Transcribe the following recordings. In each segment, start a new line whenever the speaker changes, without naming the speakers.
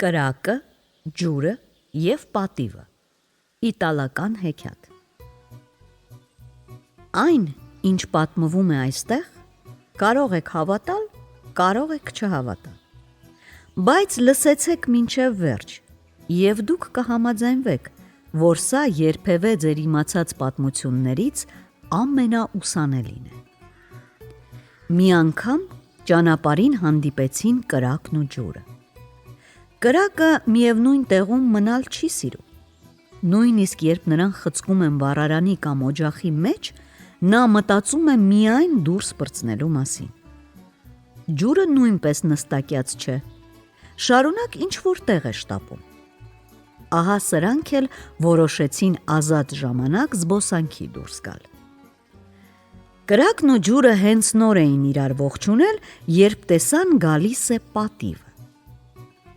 Կրակը, ջուրը և պատիվը։ Իտալական հեքիաթ։ Այն, ինչ պատմվում է այստեղ, կարող եք հավատալ, կարող եք չհավատալ։ Բայց լսեցեք մինչև վերջ, և դուք կհամաձայնվեք, որ սա երբևէ ձեր իմացած պատմություններից ամենաուսանելին է։ Մի անգամ ճանապարհին հանդիպեցին կրակն ու ջուրը։ Կրակը միևնույն տեղում մնալ չի սիրում։ Նույնիսկ երբ նրան խցկում են վառարանի կամ օջախի մեջ, նա մտածում է միայն դուրս պրծնելու մասին։ Ջուրը նույնպես նստակյաց չէ, շարունակ ինչ-որ տեղ է շտապում։ Ահա սրանք էլ որոշեցին ազատ ժամանակ զբոսանքի դուրս գալ։ Կրակն ու ջուրը հենց նոր էին իրար ողջունել, երբ տեսան գալիս է պատիվը։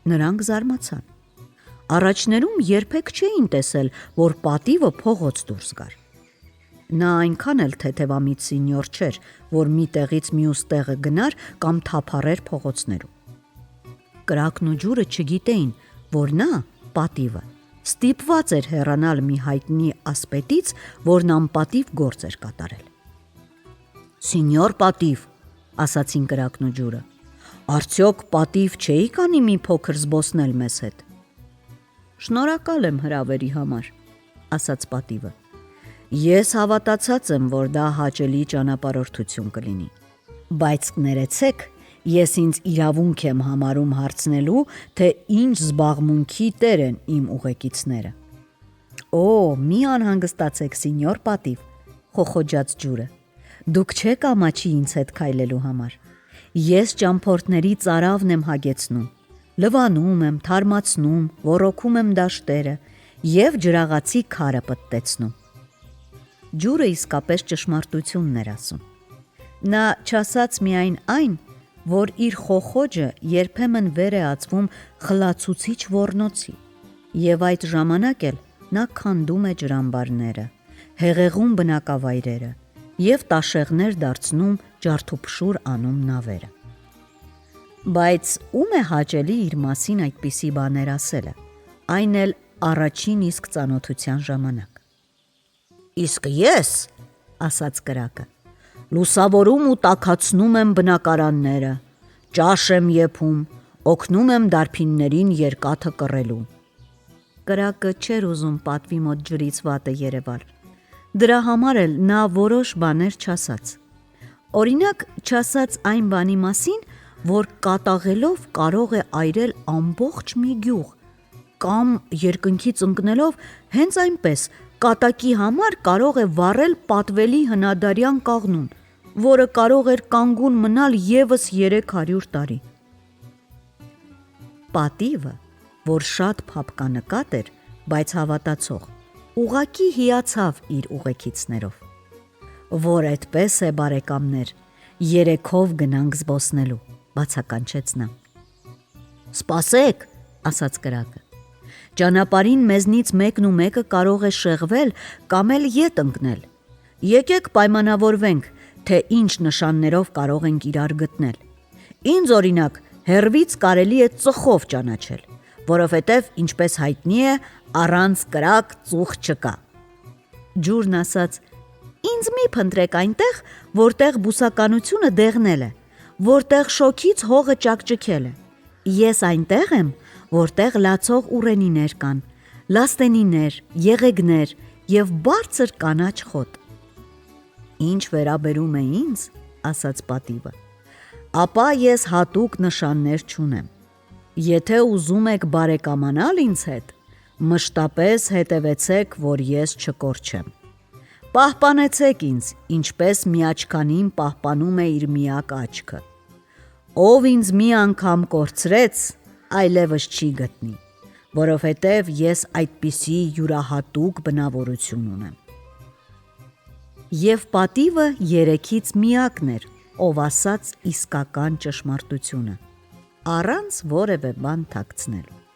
Նրանք զարմացան։ Առաջներում երբեք չէին տեսել, որ պատիվը փողոց դուրս գար։ Նա այնքան էլ թեթևամիտ սինյոր չէր, որ մի տեղից մյուս տեղը գնար կամ թափառեր փողոցներում։ Կրակն ու ջուրը չգիտեին, որ նա, պատիվը, ստիպված էր հեռանալ մի հայտնի ասպետից, որն անպատիվ գործ էր կատարել։ «Սինյոր պատիվ», ասացին կրակն ու ջուրը, «արդյոք պատիվ չէիք անի մի փոքր զբոսնել մեզ հետ»։ «Շնորհակալ եմ հրավերի համար», ասաց պատիվը։ «Ես հավատացած եմ, որ դա հաճելի ճանապարհորդություն կլինի, բայց ներեցեք, ես ինձ իրավունք եմ համարում հարցնելու, թե ինչ զբաղմունքի տեր են իմ ուղեկիցները»։ «Օ, մի անհանգստացեք, սինյոր պատիվ», խոխոջաց ջուրը, «դուք չեք ամաչի ինձ հետ քայլելու համար։ Ես ճամփորդների ծարավն եմ հագեցնում, լվանում եմ, թարմացնում, ոռոգում եմ դաշտերը և ջրաղացի քարը պտտեցնում»։ Ջուրը իսկապես ճշմարտությունն էր ասում։ Նա չասաց միայն այն, որ իր խոխոջը երբեմն վեր է ածվում խլացուցիչ ոռնոցի, և այդ ժամանակ էլ նա քանդում է ջրամբարները, հեղեղում բնակավայրերը և տաշեղներ դարձնում ջարդուփշուր անում նավերը։ Բայց ո՞ւմ է հաճելի իր մասին այդպիսի բաներ ասելը, այն էլ առաջին իսկ ծանոթության ժամանակ։ «Իսկ ես», ասաց կրակը, «լուսավորում ու տաքացնում եմ բնակարանները, ճաշ եմ եփում, օգնում եմ դարբիններին երկաթը կռելու»։ Կրակը չէր ուզում պատվի մոտ ջրից վատը երևալ։ Դրա համար էլ նա որոշ բաներ չասաց։ Օրինակ, չասաց այն բանի մասին, որ կատաղելով կարող է այրել ամբողջ մի գյուղ, կամ երկնքից ընկնելով հենց այնպես կատակի համար կարող է վառել պատվելի հնադարյան կաղնուն, որը կարող էր կանգուն մնալ ևս 300 տարի։ Պատիվը, որ շատ փափկանկատ էր, բայց հավատացող, ուղղակի հիացավ իր ուղեկիցներով։ «Որ էդպես է, բարեկամներ, երեքով գնանք զբոսնելու», բացականչեց նա։ «Սպասեք», ասաց կրակը, «ճանապարհին մեզնից մեկն ու մեկը կարող է շեղվել կամ էլ ետ ընկնել։ Եկեք պայմանավորվենք, թե ինչ նշաններով կարող ենք իրար գտնել։ Ինձ օրինակ հեռվից կարելի է ծխով ճանաչել, որովհետև, ինչպես հայտնի է, առանց կրակ ծուխ չկա»։ Ջուրն ասաց. «Ինձ մի փնտրեք այնտեղ, որտեղ բուսականությունը դեղնել է, որտեղ շոգից հողը ճաքճքել է։ Ես այնտեղ եմ, որտեղ լացող ուռենիներ կան, լաստենիներ, եղեգներ և բարձր կանաչ խոտ»։ «Ինչ վերաբերում է ինձ», ասաց պատիվը, «ապա ես հատուկ նշաններ չունեմ։ Եթե ուզում եք բարեկամանալ ինձ հետ, մշտապես հետևեցեք, որ ես չկորչեմ։ Պահպանեցեք ինձ, ինչպես միաչքանին պահպանում է իր միակ աչքը։ Ով ինձ մի անգամ կորցրեց, այլևս չի գտնի, որովհետև ես այդպիսի յուրահատուկ բնավորություն ունեմ»։ Եվ պատիվը երեքից միակն էր, ով ասաց իսկական ճշմարտությունը, առանց որևէ բան թաքցնելու։